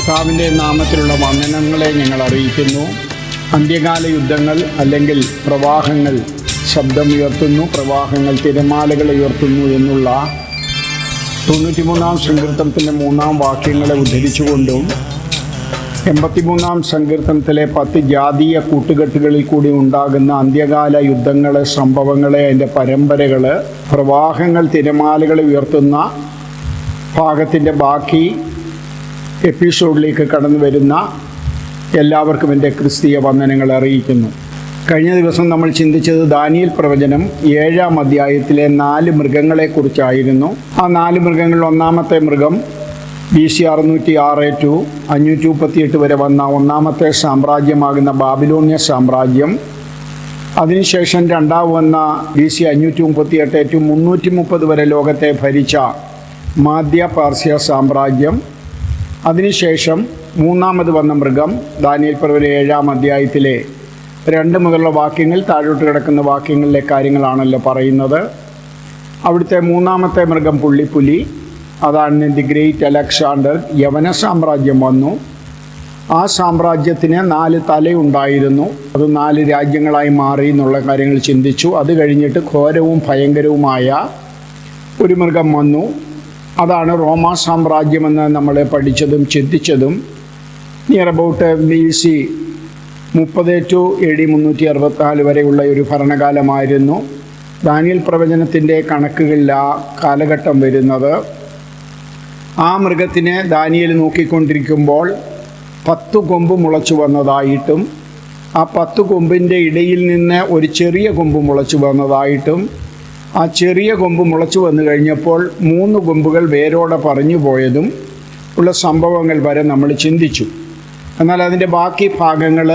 കർത്താവിൻ്റെ നാമത്തിലുള്ള വന്ദനങ്ങളെ ഞങ്ങൾ അറിയിക്കുന്നു. അന്ത്യകാല യുദ്ധങ്ങൾ അല്ലെങ്കിൽ പ്രവാഹങ്ങൾ ശബ്ദമുയർത്തുന്നു, പ്രവാഹങ്ങൾ തിരമാലകൾ ഉയർത്തുന്നു എന്നുള്ള 93-ാം സങ്കീർത്തനത്തിൻ്റെ 3-ാം വാക്യങ്ങളെ ഉദ്ധരിച്ചുകൊണ്ടും 83-ാം സങ്കീർത്തനത്തിലെ 10 ജാതീയ കൂട്ടുകെട്ടുകളിൽ കൂടി ഉണ്ടാകുന്ന അന്ത്യകാല യുദ്ധങ്ങളെ, സംഭവങ്ങളെ, അതിൻ്റെ പരമ്പരകൾ, പ്രവാഹങ്ങൾ തിരമാലകളെ ഉയർത്തുന്ന ഭാഗത്തിൻ്റെ ബാക്കി എപ്പിസോഡിലേക്ക് കടന്നു വരുന്ന എല്ലാവർക്കും എൻ്റെ ക്രിസ്തീയ വന്ദനങ്ങൾ അറിയിക്കുന്നു. കഴിഞ്ഞ ദിവസം നമ്മൾ ചിന്തിച്ചത് ദാനിയേൽ പ്രവചനം 7-ാം അധ്യായത്തിലെ 4 മൃഗങ്ങളെക്കുറിച്ചായിരുന്നു. ആ 4 മൃഗങ്ങളിൽ ഒന്നാമത്തെ മൃഗം BC 606 to 538 വരെ വന്ന ഒന്നാമത്തെ സാമ്രാജ്യമാകുന്ന ബാബിലോണ്യ സാമ്രാജ്യം. അതിനുശേഷം രണ്ടാം വന്ന BC 538 to 330 വരെ ലോകത്തെ ഭരിച്ച മാധ്യ പാർസ്യ സാമ്രാജ്യം. അതിനുശേഷം മൂന്നാമത് വന്ന മൃഗം ദാനിയേൽ പ്രവചനം 7-ാം അധ്യായത്തിലെ 2 മുതലുള്ള വാക്യങ്ങൾ, താഴോട്ട് കിടക്കുന്ന വാക്യങ്ങളിലെ കാര്യങ്ങളാണല്ലോ പറയുന്നത്. അവിടുത്തെ മൂന്നാമത്തെ മൃഗം പുള്ളിപ്പുലി, അതാണ് ദി ഗ്രേറ്റ് അലക്സാണ്ടർ. യവന സാമ്രാജ്യം വന്നു. ആ സാമ്രാജ്യത്തിന് 4 തലയുണ്ടായിരുന്നു. അത് 4 രാജ്യങ്ങളായി മാറി എന്നുള്ള കാര്യങ്ങൾ ചിന്തിച്ചു. അത് കഴിഞ്ഞിട്ട് ഘോരവും ഭയങ്കരവുമായ ഒരു മൃഗം വന്നു. അതാണ് റോമാ സാമ്രാജ്യമെന്ന് നമ്മൾ പഠിച്ചതും ചിന്തിച്ചതും. Near about BC 30 to AD 364 വരെയുള്ള ഒരു ഭരണകാലമായിരുന്നു ദാനിയേൽ പ്രവചനത്തിൻ്റെ കണക്കുകളിൽ ആ കാലഘട്ടം വരുന്നത്. ആ മൃഗത്തിനെ ദാനിയേൽ നോക്കിക്കൊണ്ടിരിക്കുമ്പോൾ 10 കൊമ്പ് മുളച്ചു വന്നതായിട്ടും ആ 10 കൊമ്പിൻ്റെ ഇടയിൽ നിന്ന് ഒരു ചെറിയ കൊമ്പ് മുളച്ചു വന്നതായിട്ടും ആ ചെറിയ കൊമ്പ് മുളച്ചു വന്നു കഴിഞ്ഞപ്പോൾ 3 കൊമ്പുകൾ വേരോടെ പറഞ്ഞു പോയതും ഉള്ള സംഭവങ്ങൾ വരെ നമ്മൾ ചിന്തിച്ചു. എന്നാൽ അതിൻ്റെ ബാക്കി ഭാഗങ്ങൾ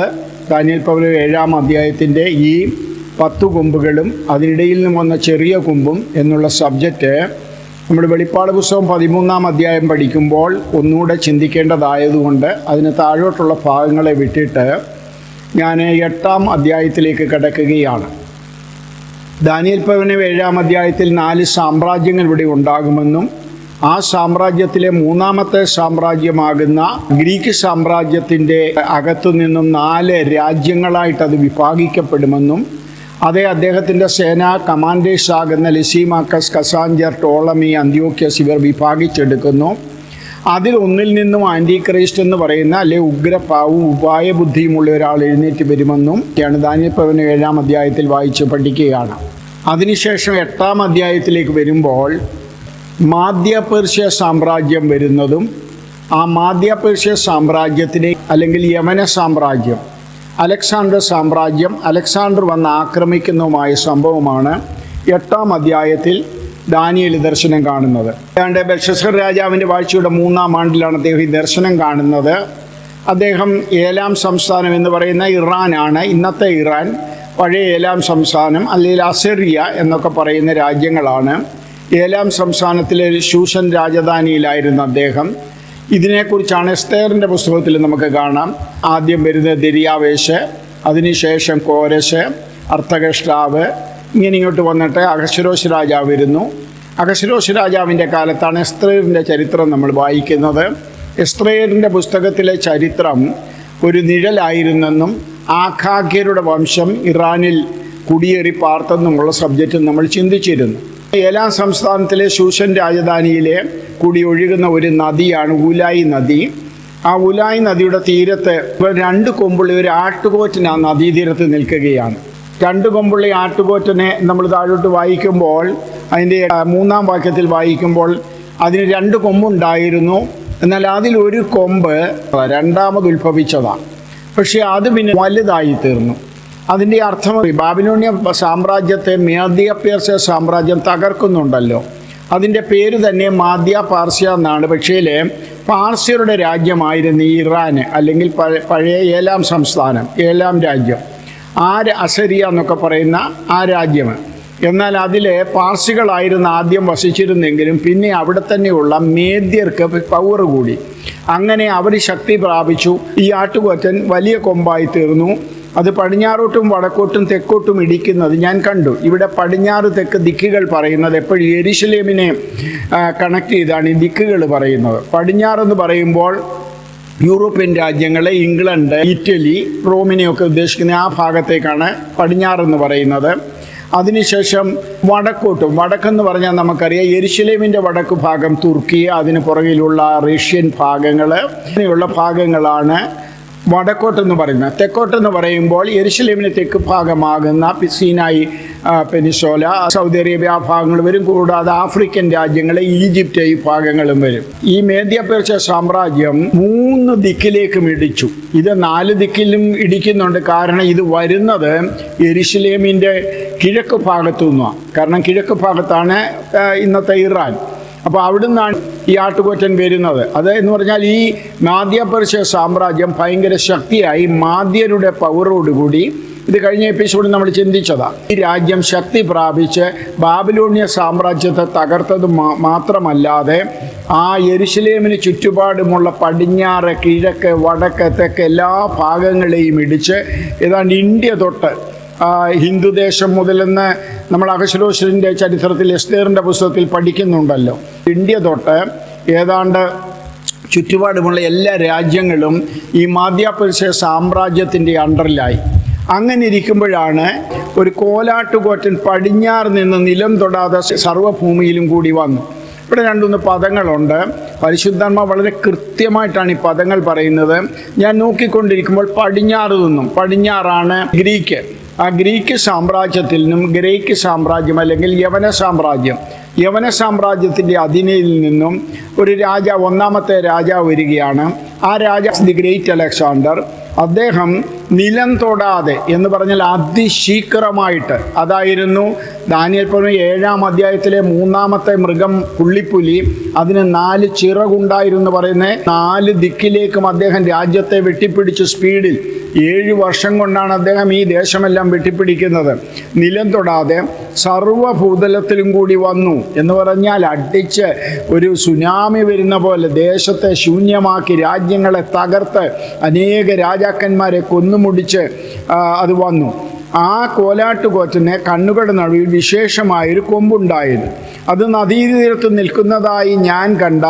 ദാനിയേൽ പ്രവചനം 7-ാം അധ്യായത്തിൻ്റെ ഈ 10 കൊമ്പുകളും അതിനിടയിൽ നിന്ന് വന്ന ചെറിയ കൊമ്പും എന്നുള്ള സബ്ജക്റ്റ് നമ്മൾ വെളിപ്പാട് പുസ്തകം 13-ാം അധ്യായം പഠിക്കുമ്പോൾ ഒന്നുകൂടെ ചിന്തിക്കേണ്ടതായതുകൊണ്ട് അതിന് താഴോട്ടുള്ള ഭാഗങ്ങളെ വിട്ടിട്ട് ഞാൻ 8-ാം അധ്യായത്തിലേക്ക് കിടക്കുകയാണ്. ദാനിയേൽ പ്രവചനം 7-ാം അധ്യായത്തിൽ 4 സാമ്രാജ്യങ്ങൾ ഇവിടെ ഉണ്ടാകുമെന്നും ആ സാമ്രാജ്യത്തിലെ മൂന്നാമത്തെ സാമ്രാജ്യമാകുന്ന ഗ്രീക്ക് സാമ്രാജ്യത്തിൻ്റെ അകത്തു നിന്നും 4 രാജ്യങ്ങളായിട്ട് അത് വിഭാഗിക്കപ്പെടുമെന്നും അദ്ദേഹത്തിൻ്റെ സേനാ കമാൻഡേഴ്സ് ആകുന്ന ലിസിമാക്കസ്, കസാഞ്ചർ, ടോളമി, അന്ത്യോക്യസ് ഇവർ വിഭാഗിച്ചെടുക്കുന്നു. അതിൽ ഒന്നിൽ നിന്നും ആൻറ്റി ക്രൈസ്റ്റ് എന്ന് പറയുന്ന അല്ലെ ഉഗ്രഭാവവും ഉപായബുദ്ധിയുമുള്ള ഒരാൾ എഴുന്നേറ്റ് വരുമെന്നും ദാനിയേൽ പ്രവചനം 7-ാം അധ്യായത്തിൽ വായിച്ച് പഠിക്കുകയാണ്. അതിനുശേഷം 8-ാം അധ്യായത്തിലേക്ക് വരുമ്പോൾ മാധ്യ പേർഷ്യ സാമ്രാജ്യം വരുന്നതും ആ മാധ്യ പേർഷ്യ സാമ്രാജ്യത്തിനെ അല്ലെങ്കിൽ യമന സാമ്രാജ്യം, അലക്സാണ്ടർ സാമ്രാജ്യം, അലക്സാണ്ടർ വന്ന് ആക്രമിക്കുന്നതുമായ സംഭവമാണ് 8-ാം അധ്യായത്തിൽ ദാനിയേൽ ദർശനം കാണുന്നത്. ഏതാണ്ട് ബെൽഷസ്സർ രാജാവിൻ്റെ വാഴ്ചയുടെ 3-ാം ആണ്ടിലാണ് അദ്ദേഹം ഈ ദർശനം കാണുന്നത്. അദ്ദേഹം ഏലാം സംസ്ഥാനം എന്ന് പറയുന്ന ഇറാനാണ്. ഇന്നത്തെ ഇറാൻ, പഴയ ഏലാം സംസ്ഥാനം അല്ലെങ്കിൽ അസിറിയ എന്നൊക്കെ പറയുന്ന രാജ്യങ്ങളാണ്. ഏലാം സംസ്ഥാനത്തിലെ ശൂഷൻ രാജധാനിയിലായിരുന്നു അദ്ദേഹം. ഇതിനെക്കുറിച്ചാണ് എസ്തേറിൻ്റെ പുസ്തകത്തിൽ നമുക്ക് കാണാം. ആദ്യം വരുന്നത് ദരിയാവേശ്, അതിനുശേഷം കോരശ്, അർത്ഥകഷ്ടാവ്, ഇങ്ങനെ ഇങ്ങോട്ട് വന്നിട്ട് അഹശ്വേരോശ് രാജാവ് വരുന്നു. അഹശ്വേരോശ് രാജാവിൻ്റെ കാലത്താണ് എസ്തേറിൻ്റെ ചരിത്രം നമ്മൾ വായിക്കുന്നത്. എസ്തേറിൻ്റെ പുസ്തകത്തിലെ ചരിത്രം ഒരു നിഴലായിരുന്നെന്നും ആഖാഖ്യരുടെ വംശം ഇറാനിൽ കുടിയേറി പാർത്തെന്നുമുള്ള സബ്ജക്റ്റ് നമ്മൾ ചിന്തിച്ചിരുന്നു. ഏലാം സംസ്ഥാനത്തിലെ ശൂഷൻ രാജധാനിയിലെ കൂടി ഒഴുകുന്ന ഒരു നദിയാണ് ഉലായി നദി. ആ ഉലായി നദിയുടെ തീരത്ത് 2 കൊമ്പുള്ള ഒരു ആട്ടുകൊറ്റൻ ആ നദീതീരത്ത് നിൽക്കുകയാണ്. 2 കൊമ്പുള്ള ആട്ടുകൊറ്റനെ നമ്മൾ താഴോട്ട് വായിക്കുമ്പോൾ അതിൻ്റെ 3-ാം വാക്യത്തിൽ വായിക്കുമ്പോൾ അതിന് 2 കൊമ്പുണ്ടായിരുന്നു. എന്നാൽ അതിലൊരു കൊമ്പ് രണ്ടാമത് ഉത്ഭവിച്ചതാണ്. പക്ഷേ അത് പിന്നെ വലുതായി തീർന്നു. അതിൻ്റെ അർത്ഥം ബാബിലോണ്യ സാമ്രാജ്യത്തെ മാധ്യ പേർഷ്യ സാമ്രാജ്യം തകർക്കുന്നുണ്ടല്ലോ. അതിൻ്റെ പേര് തന്നെ മാധ്യ പാർസ്യ എന്നാണ്. പക്ഷേ പാർസ്യരുടെ രാജ്യമായിരുന്നു ഈ ഇറാൻ അല്ലെങ്കിൽ പഴയ ഏലാം സംസ്ഥാനം, ഏലാം രാജ്യം, അസരിയ എന്നൊക്കെ പറയുന്ന ആ രാജ്യം. എന്നാൽ അതിൽ പാർസികളായിരുന്നു ആദ്യം വസിച്ചിരുന്നെങ്കിലും പിന്നെ അവിടെ തന്നെയുള്ള മേദ്യർക്ക് പവർ കൂടി. അങ്ങനെ അവർ ശക്തി പ്രാപിച്ചു. ഈ ആട്ടുകൊറ്റൻ വലിയ കൊമ്പായി തീർന്നു. അത് പടിഞ്ഞാറോട്ടും വടക്കോട്ടും തെക്കോട്ടും ഇടിക്കുന്നത് ഞാൻ കണ്ടു. ഇവിടെ പടിഞ്ഞാറ് തെക്ക് ദിക്കുകൾ പറയുന്നത് എപ്പോഴും യെരുശലേമിനെ കണക്ട് ചെയ്താണ് ഈ ദിക്കുകൾ പറയുന്നത്. പടിഞ്ഞാറെന്ന് പറയുമ്പോൾ യൂറോപ്യൻ രാജ്യങ്ങളെ, ഇംഗ്ലണ്ട്, ഇറ്റലി, റോമിനെയൊക്കെ ഉദ്ദേശിക്കുന്ന ആ ഭാഗത്തേക്കാണ് പടിഞ്ഞാറെന്ന് പറയുന്നത്. അതിനുശേഷം വടക്കെന്ന് പറഞ്ഞാൽ നമുക്കറിയാം യെരുശലേമിൻ്റെ വടക്ക് ഭാഗം തുർക്കി, അതിന് പുറകിലുള്ള റഷ്യൻ ഭാഗങ്ങൾ, അങ്ങനെയുള്ള ഭാഗങ്ങളാണ് വടക്കോട്ടെന്ന് പറയുന്നത്. തെക്കോട്ടെന്ന് പറയുമ്പോൾ യെരുശലേമിന് തെക്ക് ഭാഗമാകുന്ന സീനായി പെനിൻസുല, സൗദി അറേബ്യ ഭാഗങ്ങൾ വരും. കൂടാതെ ആഫ്രിക്കൻ രാജ്യങ്ങൾ, ഈജിപ്റ്റ് ഈ ഭാഗങ്ങളും വരും. ഈ മേദ്യ പേർഷ്യ സാമ്രാജ്യം 3 ദിക്കിലേക്കും ഇടിച്ചു. ഇത് 4 ദിക്കിലും ഇടിക്കുന്നുണ്ട്. കാരണം ഇത് വരുന്നത് യെരുശലേമിൻ്റെ കിഴക്ക് ഭാഗത്തു നിന്നാണ്. കാരണം കിഴക്ക് ഭാഗത്താണ് ഇന്നത്തെ ഇറാൻ. അപ്പോൾ അവിടുന്നാണ് ഈ ആട്ടുകൊറ്റൻ വരുന്നത്. അത് എന്ന് പറഞ്ഞാൽ ഈ മേദ്യ പേർഷ്യ സാമ്രാജ്യം ഭയങ്കര ശക്തിയായി മാദ്യരുടെ പവറോടുകൂടി, ഇത് കഴിഞ്ഞ എപ്പിസോഡിൽ നമ്മൾ ചിന്തിച്ചതാണ്, ഈ രാജ്യം ശക്തി പ്രാപിച്ച് ബാബിലോണിയ സാമ്രാജ്യത്തെ തകർത്തത് മാത്രമല്ലാതെ ആ യെരുശലേമിന് ചുറ്റുപാടുമുള്ള പടിഞ്ഞാറ്, കിഴക്ക്, വടക്ക്, തെക്ക് എല്ലാ ഭാഗങ്ങളെയും ഇടിച്ച് ഏതാണ്ട് ഇന്ത്യ തൊട്ട് ഹിന്ദുദേശം മുതലെന്ന് നമ്മൾ അഹശ്വേരോശിൻ്റെ ചരിത്രത്തിൽ എസ്തേറിൻ്റെ പുസ്തകത്തിൽ പഠിക്കുന്നുണ്ടല്ലോ, ഇന്ത്യ തൊട്ട് ഏതാണ്ട് ചുറ്റുപാടുമുള്ള എല്ലാ രാജ്യങ്ങളും ഈ മേദ്യ പേർഷ്യ സാമ്രാജ്യത്തിൻ്റെ അണ്ടറിലായി. അങ്ങനെ ഇരിക്കുമ്പോഴാണ് ഒരു കോലാട്ടുകൊറ്റൻ പടിഞ്ഞാറ് നിന്ന് നിലം തൊടാതെ സർവ്വഭൂമിയിലും കൂടി വന്നു. ഇവിടെ 2-3 പദങ്ങളുണ്ട്. പരിശുദ്ധാത്മാവ് വളരെ കൃത്യമായിട്ടാണ് ഈ പദങ്ങൾ പറയുന്നത്. ഞാൻ നോക്കിക്കൊണ്ടിരിക്കുമ്പോൾ പടിഞ്ഞാറ് നിന്നും, പടിഞ്ഞാറാണ് ഗ്രീക്ക്, ആ ഗ്രീക്ക് സാമ്രാജ്യത്തിൽ നിന്നും ഗ്രേക്ക് സാമ്രാജ്യം അല്ലെങ്കിൽ യവന സാമ്രാജ്യത്തിൻ്റെ അധീനയിൽ നിന്നും ഒരു രാജാവ്, 1ാമത്തെ രാജാവ് വരികയാണ്. ആ രാജാവ് ദി ഗ്രേറ്റ് അലക്സാണ്ടർ. അദ്ദേഹം നിലം തൊടാതെ എന്ന് പറഞ്ഞാൽ അതിശീഘ്രമായിട്ട്, അതായിരുന്നു ദാനിയേൽ പ്രവചനം 7-ാം അധ്യായത്തിലെ 3ാമത്തെ മൃഗം, പുള്ളിപ്പുലി, അതിന് 4 ചിറകുണ്ടായിരുന്നു പറയുന്നത്. 4 ദിക്കിലേക്കും അദ്ദേഹം രാജ്യത്തെ വെട്ടിപ്പിടിച്ചു സ്പീഡിൽ. 7 വർഷം കൊണ്ടാണ് അദ്ദേഹം ഈ ദേശമെല്ലാം വെട്ടിപ്പിടിക്കുന്നത്. നിലം തൊടാതെ സർവ്വഭൂതലത്തിലും കൂടി വന്നു എന്ന് പറഞ്ഞാൽ അടിച്ച് ഒരു സുനാമി വരുന്ന പോലെ ദേശത്തെ ശൂന്യമാക്കി, രാജ്യങ്ങളെ തകർത്ത്, അനേക രാജാക്കന്മാരെ കൊന്നുമുടിച്ച് അത് വന്നു. ആ കോലാട്ടുകൊറ്റന് കണ്ണുകളുടെ നടുവിൽ വിശേഷമായൊരു കൊമ്പുണ്ടായിരുന്നു. അത് നദീതീരത്ത് നിൽക്കുന്നതായി ഞാൻ കണ്ട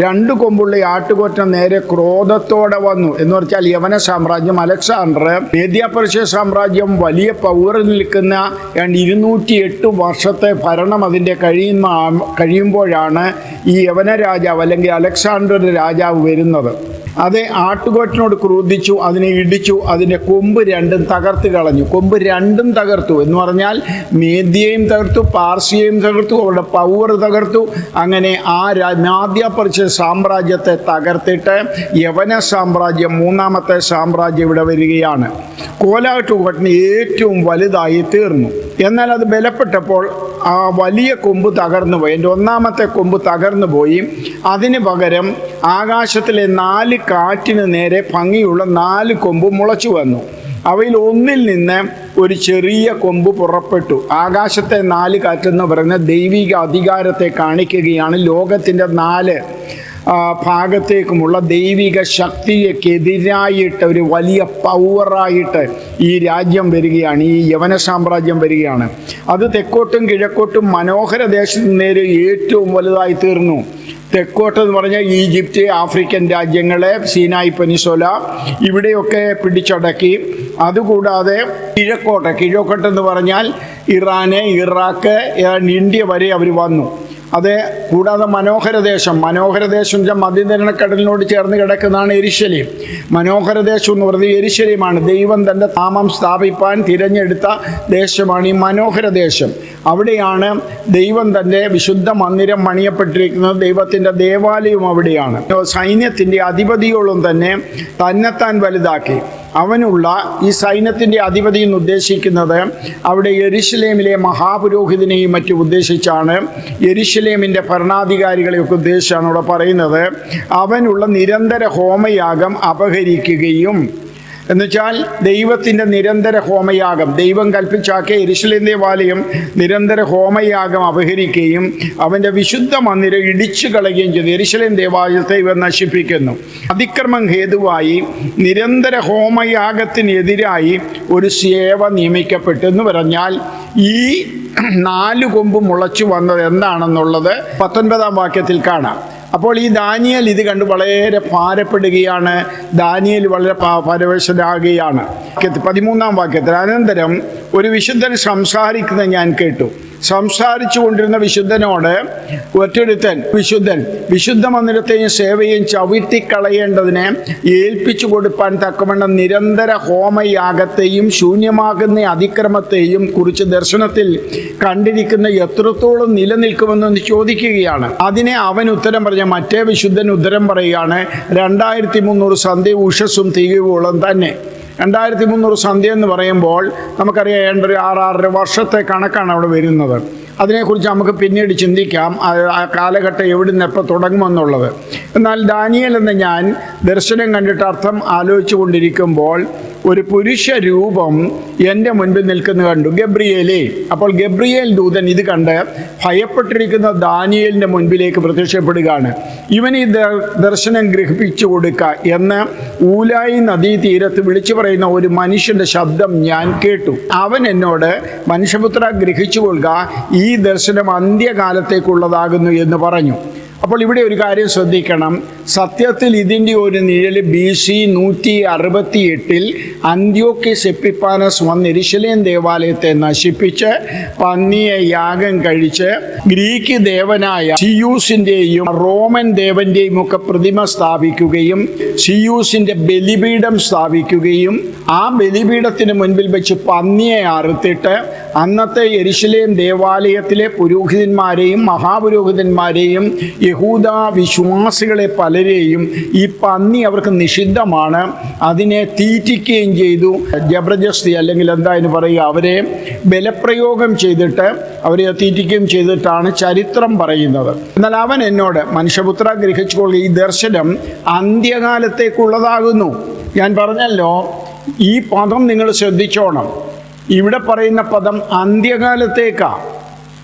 2 കൊമ്പുള്ള ആട്ടുകൊറ്റൻ നേരെ ക്രോധത്തോടെ വന്നു. എന്ന് പറഞ്ഞാൽ യവന സാമ്രാജ്യം, അലക്സാണ്ടർ, മേദ്യ പേർഷ്യ സാമ്രാജ്യം വലിയ പവറിൽ നിൽക്കുന്ന 208 വർഷത്തെ ഭരണം അതിൻ്റെ കഴിയുമ്പോഴാണ് ഈ യവന രാജാവ് അല്ലെങ്കിൽ അലക്സാണ്ടർ രാജാവ് വരുന്നത്. അത് ആട്ടുകൊറ്റനോട് ക്രോധിച്ചു, അതിനെ ഇടിച്ചു, അതിൻ്റെ കൊമ്പ് 2ഉം തകർത്ത് കളഞ്ഞു. കൊമ്പ് 2ഉം തകർത്തു എന്ന് പറഞ്ഞാൽ മേദ്യയും തകർത്തു, പാർസിയെയും തകർത്തു, അവരുടെ പവർ തകർത്തു. അങ്ങനെ ആ മേദ്യ പേർഷ്യ സാമ്രാജ്യത്തെ തകർത്തിട്ട് യവന സാമ്രാജ്യം, 3ാമത്തെ സാമ്രാജ്യം ഇവിടെ വരികയാണ്. കോലാട്ടുകൊറ്റൻ ഏറ്റവും വലുതായി തീർന്നു. എന്നാൽ അത് ബലപ്പെട്ടപ്പോൾ ആ വലിയ കൊമ്പ് തകർന്നു പോയി. എൻ്റെ 1ാമത്തെ കൊമ്പ് തകർന്നു പോയി. അതിന് പകരം ആകാശത്തിലെ 4 കാറ്റിന് നേരെ ഭംഗിയുള്ള 4 കൊമ്പ് മുളച്ചു വന്നു. അവയിൽ ഒന്നിൽ നിന്ന് ഒരു ചെറിയ കൊമ്പ് പുറപ്പെട്ടു. ആകാശത്തെ 4 കാറ്റെന്ന് പറയുന്ന ദൈവിക അധികാരത്തെ കാണിക്കുകയാണ്. ലോകത്തിൻ്റെ 4 ഭാഗത്തേക്കുമുള്ള ദൈവിക ശക്തിക്കെതിരായിട്ട് ഒരു വലിയ പവറായിട്ട് ഈ രാജ്യം വരികയാണ്, ഈ യവന സാമ്രാജ്യം വരികയാണ്. അത് തെക്കോട്ടും കിഴക്കോട്ടും മനോഹര ദേശത്ത് നേരെ ഏറ്റവും വലുതായി തീർന്നു. തെക്കോട്ടെന്ന് പറഞ്ഞാൽ ഈജിപ്റ്റ്, ആഫ്രിക്കൻ രാജ്യങ്ങളെ, സീനായി പെനിൻസുല ഇവിടെയൊക്കെ പിടിച്ചടക്കി. അതുകൂടാതെ കിഴക്കോട്ടെന്ന് പറഞ്ഞാൽ ഇറാന്, ഇറാഖ്, ഇന്ത്യ വരെ അവർ വന്നു. അത് കൂടാതെ മനോഹര ദേശം മധ്യധരണക്കടലിനോട് ചേർന്ന് കിടക്കുന്നതാണ് യെരുശലേം. മനോഹര ദേശം എന്ന് പറയുന്നത് യെരുശലേമാണ്. ദൈവം തൻ്റെ നാമം സ്ഥാപിപ്പാൻ തിരഞ്ഞെടുത്ത ദേശമാണ് ഈ മനോഹര ദേശം. അവിടെയാണ് ദൈവം തൻ്റെ വിശുദ്ധ മന്ദിരം പണിയപ്പെട്ടിരിക്കുന്നത്. ദൈവത്തിൻ്റെ ദേവാലയം അവിടെയാണ്. സൈന്യത്തിൻ്റെ അധിപതിയോളം തന്നെ തന്നെത്താൻ വലുതാക്കി. അവനുള്ള ഈ സൈന്യത്തിൻ്റെ അധിപതി എന്ന് ഉദ്ദേശിക്കുന്നത് അവിടെ യെരുശലേമിലെ മഹാപുരോഹിതനെയും മറ്റും ഉദ്ദേശിച്ചാണ്. യെരുശലേമിൻ്റെ ഭരണാധികാരികളെയൊക്കെ ഉദ്ദേശിച്ചാണ് അവിടെ പറയുന്നത്. അവനുള്ള നിരന്തര ഹോമയാഗം അപഹരിക്കുകയും, എന്നുവെച്ചാൽ ദൈവത്തിൻ്റെ നിരന്തര ഹോമയാഗം, ദൈവം കൽപ്പിച്ചാക്കിയ യെരുശലേം ദേവാലയം നിരന്തര ഹോമയാഗം അപഹരിക്കുകയും അവൻ്റെ വിശുദ്ധ മന്ദിരം ഇടിച്ചു കളയുകയും ചെയ്തു. യെരുശലേം ദേവാലയത്തെ ഇവർ നശിപ്പിക്കുന്നു. അതിക്രമം ഹേതുവായി നിരന്തര ഹോമയാഗത്തിനെതിരായി ഒരു സേവ നിയമിക്കപ്പെട്ടു. എന്ന് പറഞ്ഞാൽ ഈ 4 കൊമ്പ് മുളച്ചു വന്നത് എന്താണെന്നുള്ളത് 19-ാം വാക്യത്തിൽ കാണാം. അപ്പോൾ ഈ ദാനിയേൽ ഇത് കണ്ട് വളരെ ഭാരപ്പെടുകയാണ്. ദാനിയേൽ വളരെ പരവശനാകുകയാണ്. 13-ാം വാക്യത്തിൽ, അനന്തരം ഒരു വിശുദ്ധൻ സംസാരിക്കുന്നത് ഞാൻ കേട്ടു. സംസാരിച്ചു കൊണ്ടിരുന്ന വിശുദ്ധനോട് ഒറ്റൊരുത്തൻ വിശുദ്ധ മന്ദിരത്തെയും സേവയും ചവിട്ടിക്കളയേണ്ടതിനെ ഏൽപ്പിച്ചു കൊടുപ്പാൻ തക്കവണ്ണം നിരന്തര ഹോമയാഗത്തെയും ശൂന്യമാകുന്ന അതിക്രമത്തെയും കുറിച്ച് ദർശനത്തിൽ കണ്ടിരിക്കുന്ന എത്രത്തോളം നിലനിൽക്കുമെന്ന് ചോദിക്കുകയാണ്. അതിനെ അവൻ ഉത്തരം പറഞ്ഞ മറ്റേ വിശുദ്ധൻ ഉത്തരം പറയുകയാണ്, 2300 സന്ധ്യ ഉഷസ്സും തികവോളം തന്നെ. 2300 സന്ധ്യ എന്ന് പറയുമ്പോൾ നമുക്കറിയാം ഏണ്ട ഒരു 6-6.5 വർഷത്തെ കണക്കാണ് അവിടെ വരുന്നത്. അതിനെക്കുറിച്ച് നമുക്ക് പിന്നീട് ചിന്തിക്കാം, ആ കാലഘട്ടം എവിടെ നിന്ന് എപ്പോൾ തുടങ്ങുമെന്നുള്ളത്. എന്നാൽ ദാനിയേൽ എന്ന ഞാൻ ദർശനം കണ്ടിട്ട് അർത്ഥം ആലോചിച്ചു കൊണ്ടിരിക്കുമ്പോൾ ഒരു പുരുഷ രൂപം എൻ്റെ മുൻപിൽ നിൽക്കുന്നത് കണ്ടു. ഗബ്രിയേലേ. അപ്പോൾ ഗബ്രിയേൽ ദൂതൻ ഇത് കണ്ട് ഭയപ്പെട്ടിരിക്കുന്ന ദാനിയേലിൻ്റെ മുൻപിലേക്ക് പ്രത്യക്ഷപ്പെടുകയാണ്. ഇവൻ ഈ ദർശനം ഗ്രഹിപ്പിച്ചു കൊടുക്കുക എന്ന് ഊലായി നദീ തീരത്ത് വിളിച്ചു പറയുന്ന ഒരു മനുഷ്യൻ്റെ ശബ്ദം ഞാൻ കേട്ടു. അവൻ എന്നോട്, മനുഷ്യപുത്ര, ഗ്രഹിച്ചു കൊള്ളുക, ഈ ദർശനം അന്ത്യകാലത്തേക്കുള്ളതാകുന്നു എന്ന് പറഞ്ഞു. അപ്പോൾ ഇവിടെ ഒരു കാര്യം ശ്രദ്ധിക്കണം. സത്യത്തിൽ ഇതിൻ്റെ ഒരു നിഴൽ BC 168 അന്ത്യോക്യസ് എപ്പിഫാനസ് വന്ന് യെരുശലേം ദേവാലയത്തെ നശിപ്പിച്ച് പന്നിയെ യാഗം കഴിച്ച് ഗ്രീക്ക് ദേവനായ സിയൂസിൻ്റെയും റോമൻ ദേവൻ്റെയും ഒക്കെ പ്രതിമ സ്ഥാപിക്കുകയും സിയൂസിൻ്റെ ബലിപീഠം സ്ഥാപിക്കുകയും ആ ബലിപീഠത്തിന് മുൻപിൽ വെച്ച് പന്നിയെ അറുത്തിട്ട് അന്നത്തെ യെരുശലേം ദേവാലയത്തിലെ പുരോഹിതന്മാരെയും മഹാപുരോഹിതന്മാരെയും യഹൂദ വിശ്വാസികളെ പലരെയും ഈ പന്നി അവർക്ക് നിഷിദ്ധമാണ്, അതിനെ തീറ്റിക്കുകയും ചെയ്തു. ജബർദസ്തി അല്ലെങ്കിൽ എന്തായെന്ന് പറയുക, അവരെ ബലപ്രയോഗം ചെയ്തിട്ട് അവരെ തീറ്റിക്കുകയും ചെയ്തിട്ടാണ് ചരിത്രം പറയുന്നത്. എന്നാൽ അവൻ എന്നോട്, മനുഷ്യപുത്ര, ഗ്രഹിച്ചുകൊള്ളുക, ഈ ദർശനം അന്ത്യകാലത്തേക്കുള്ളതാകുന്നു. ഞാൻ പറഞ്ഞല്ലോ, ഈ പദം നിങ്ങൾ ശ്രദ്ധിച്ചോണം. ഇവിടെ പറയുന്ന പദം അന്ത്യകാലത്തേക്കാണ്.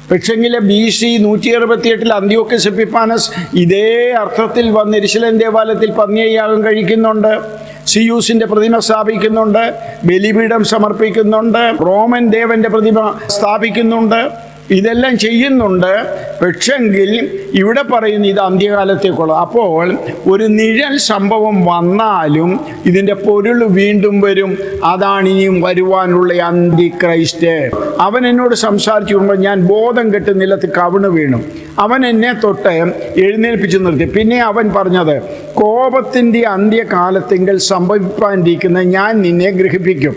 പക്ഷെങ്കിൽ BC 168 അന്ത്യോക്യസ് എപ്പിഫാനസ് ഇതേ അർത്ഥത്തിൽ വന്ന് യെരുശലേം ദേവാലയത്തിൽ പന്നിയാഗം കഴിക്കുന്നുണ്ട്, സിയൂസിൻ്റെ പ്രതിമ സ്ഥാപിക്കുന്നുണ്ട്, ബലിപീഠം സമർപ്പിക്കുന്നുണ്ട്, റോമൻ ദേവൻ്റെ പ്രതിമ സ്ഥാപിക്കുന്നുണ്ട്, ഇതെല്ലാം ചെയ്യുന്നുണ്ട്. പക്ഷെങ്കിൽ ഇവിടെ പറയുന്ന ഇത് അന്ത്യകാലത്തേക്കുള്ള. അപ്പോൾ ഒരു നിഴൽ സംഭവം വന്നാലും ഇതിൻ്റെ പൊരുൾ വീണ്ടും വരും. അതാണ് ഇനിയും വരുവാനുള്ള അന്തിക്രൈസ്റ്റ്. അവൻ എന്നോട് സംസാരിച്ചു കൊണ്ടുമ്പോൾ ഞാൻ ബോധം കെട്ട് നിലത്ത് കവിണ് വീണു. അവൻ എന്നെ തൊട്ട് എഴുന്നേൽപ്പിച്ചു നിർത്തി. പിന്നെ അവൻ പറഞ്ഞത്, കോപത്തിൻ്റെ അന്ത്യകാലത്തെങ്കിൽ സംഭവിപ്പാനിരിക്കുന്ന ഞാൻ നിന്നെ ഗ്രഹിപ്പിക്കും.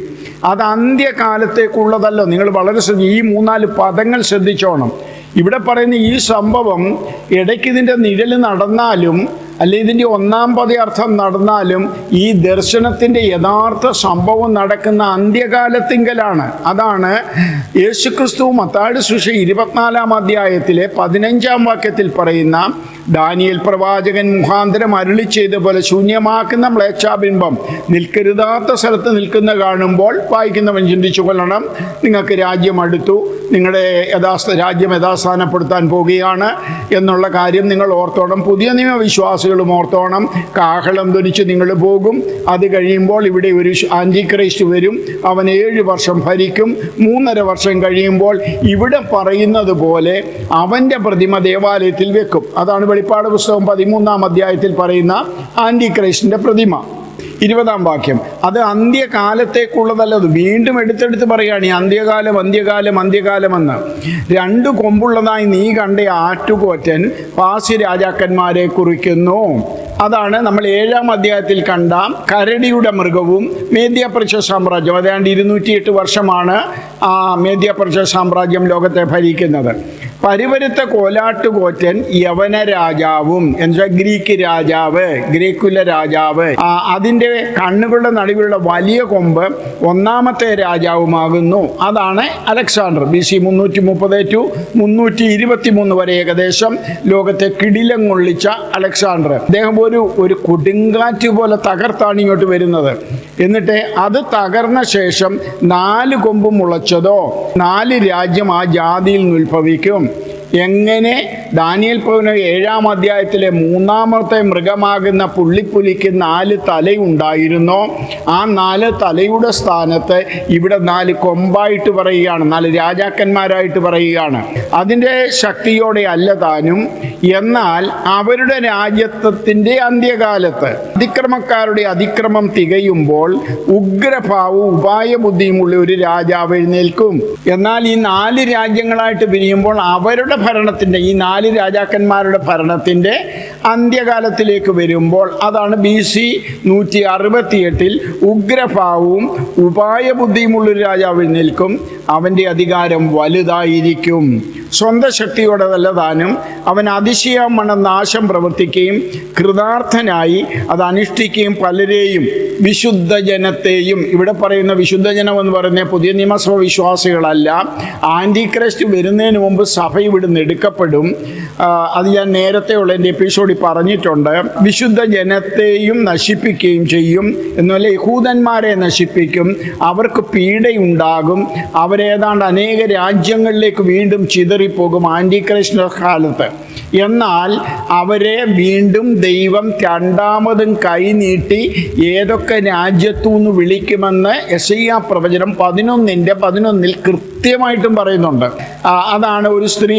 അത് അന്ത്യകാലത്തേക്കുള്ളതല്ലോ. നിങ്ങൾ വളരെ ഈ 3-4 പദങ്ങൾ ശ്രദ്ധിച്ചോണം. ഇവിടെ പറയുന്ന ഈ സംഭവം ഇടയ്ക്ക് ഇതിൻ്റെ നിഴൽ നടന്നാലും അല്ലെങ്കിൽ ഇതിൻ്റെ 1-ാം പദാർത്ഥം നടന്നാലും ഈ ദർശനത്തിൻ്റെ യഥാർത്ഥ സംഭവം നടക്കുന്ന അന്ത്യകാലത്തിങ്കലാണ്. അതാണ് യേശുക്രിസ്തു മത്തായിയുടെ സുവിശേഷം 24-ാം അധ്യായത്തിലെ 15-ാം വാക്യത്തിൽ പറയുന്ന, ദാനിയേൽ പ്രവാചകൻ മുഖാന്തരം അരുളി ചെയ്ത പോലെ ശൂന്യമാക്കുന്ന മ്ലേച്ഛാബിംബം നിൽക്കരുതാത്ത സ്ഥലത്ത് നിൽക്കുന്ന കാണുമ്പോൾ വായിക്കുന്നവൻ ചിന്തിച്ചു കൊള്ളണം, നിങ്ങൾക്ക് രാജ്യം അടുത്തു, നിങ്ങളുടെ രാജ്യം യഥാസ്ഥാനപ്പെടുത്താൻ പോകുകയാണ് എന്നുള്ള കാര്യം നിങ്ങൾ ഓർത്തോണം. പുതിയ നിയമവിശ്വാസികളും ഓർത്തോണം. കാഹളം ധ്വനിച്ച് നിങ്ങൾ പോകും. അത് കഴിയുമ്പോൾ ഇവിടെ ഒരു ആന്റിക്രൈസ്റ്റ് വരും. അവൻ 7 വർഷം ഭരിക്കും. 3.5 വർഷം കഴിയുമ്പോൾ ഇവിടെ പറയുന്നത് പോലെ അവൻ്റെ പ്രതിമ ദേവാലയത്തിൽ വെക്കും. അതാണ് വെളിപ്പാട് പുസ്തകം 13-ാം അധ്യായത്തിൽ പറയുന്ന ആന്റിക്രൈസ്റ്റിൻ്റെ പ്രതിമ. 20-ാം വാക്യം, അത് അന്ത്യകാലത്തേക്കുള്ളതല്ല. അത് വീണ്ടും എടുത്തെടുത്ത് പറയുകയാണ്, ഈ അന്ത്യകാലം അന്ത്യകാലം അന്ത്യകാലമെന്ന്. 2 കൊമ്പുള്ളതായി നീ കണ്ട ആറ്റുകൊറ്റൻ പാർസി രാജാക്കന്മാരെ കുറിക്കുന്നു. അതാണ് നമ്മൾ 7-ാം അധ്യായത്തിൽ കണ്ട കരടിയുടെ മൃഗവും മേദ്യ-പെർഷ്യ സാമ്രാജ്യം. അതാണ്ട് 208 വർഷമാണ് ആ മേദ്യ-പെർഷ്യ സാമ്രാജ്യം ലോകത്തെ ഭരിക്കുന്നത്. പരിവരുത്ത കോലാട്ടുകോറ്റൻ യവന രാജാവും, എന്നുവെച്ചാൽ ഗ്രീക്ക് രാജാവ്, ഗ്രേക്കുല രാജാവ്. അതിൻ്റെ കണ്ണുകളുടെ നടുവിലുള്ള വലിയ കൊമ്പ് 1-ാമത്തെ രാജാവുമാകുന്നു. അതാണ് അലക്സാണ്ടർ. BC 330 to 323 വരെ ഏകദേശം ലോകത്തെ കിടിലം കൊള്ളിച്ച അലക്സാണ്ടർ. അദ്ദേഹം ഒരു കൊടുങ്കാറ്റ് പോലെ തകർത്താണ് ഇങ്ങോട്ട് വരുന്നത്. എന്നിട്ട് അത് തകർന്ന ശേഷം 4 കൊമ്പ് മുളച്ചതോ 4 രാജ്യം ആ ജാതിയിൽ നിന്ന് ഉത്ഭവിക്കും. എങ്ങനെ ദാനിയേൽ പ്രവചനം 7-ാം അധ്യായത്തിലെ 3-ാമത്തെ മൃഗമാകുന്ന പുള്ളിപ്പുലിക്ക് 4 തലയുണ്ടായിരുന്നോ, ആ 4 തലയുടെ സ്ഥാനത്ത് ഇവിടെ 4 കൊമ്പായിട്ട് പറയുകയാണ്, 4 രാജാക്കന്മാരായിട്ട് പറയുകയാണ്. അതിൻ്റെ ശക്തിയോടെ അല്ല താനും എന്നാൽ അവരുടെ രാജ്യത്വത്തിൻ്റെ അന്ത്യകാലത്ത് അതിക്രമക്കാരുടെ അതിക്രമം തികയുമ്പോൾ ഉഗ്രഭാവവും ഉപായബുദ്ധിയുമുള്ള ഒരു രാജാവ് എഴുന്നേൽക്കും. എന്നാൽ ഈ 4 രാജ്യങ്ങളായിട്ട് പിരിയുമ്പോൾ അവരുടെ ഭരണത്തിൻ്റെ, ഈ 4 രാജാക്കന്മാരുടെ ഭരണത്തിൻ്റെ അന്ത്യകാലത്തിലേക്ക് വരുമ്പോൾ, അതാണ് BC 168 ഉഗ്രഭാവവും ഉപായബുദ്ധിയുമുള്ളൊരു രാജാവ് എഴുന്നേൽക്കും. അവൻ്റെ അധികാരം വലുതായിരിക്കും. സ്വന്തം ശക്തിയോടെ താനും അവൻ അതിശയമാണ് നാശം പ്രവർത്തിക്കുകയും കൃതാർത്ഥനായി അത് അനുഷ്ഠിക്കുകയും പലരെയും വിശുദ്ധ ജനത്തെയും, ഇവിടെ പറയുന്ന വിശുദ്ധ ജനം എന്ന് പറയുന്ന പുതിയ നിയമസഭ വിശ്വാസികളല്ല, ആൻറ്റിക്രൈസ്റ്റ് വരുന്നതിന് മുമ്പ് സഭ ഇവിടുന്ന് എടുക്കപ്പെടും. അത് ഞാൻ നേരത്തെയുള്ള എൻ്റെ എപ്പിസോഡിൽ പറഞ്ഞിട്ടുണ്ട്. വിശുദ്ധ ജനത്തെയും നശിപ്പിക്കുകയും ചെയ്യും. എന്നല്ല, യഹൂദന്മാരെ നശിപ്പിക്കും. അവർക്ക് പീഡയുണ്ടാകും. അവരേതാണ്ട് അനേക രാജ്യങ്ങളിലേക്ക് വീണ്ടും ചിതറിപ്പോകും ആൻറ്റിക്രൈസ്റ്റിൻ്റെ കാലത്ത്. എന്നാൽ അവരെ വീണ്ടും ദൈവം രണ്ടാമതും കൈനീട്ടി ഏതൊക്കെ രാജ്യത്തു നിന്ന് വിളിക്കുമെന്ന് യെശയ്യാ പ്രവചനം 11:11 കൃത്യമായിട്ടും പറയുന്നുണ്ട്. അതാണ് ഒരു സ്ത്രീ,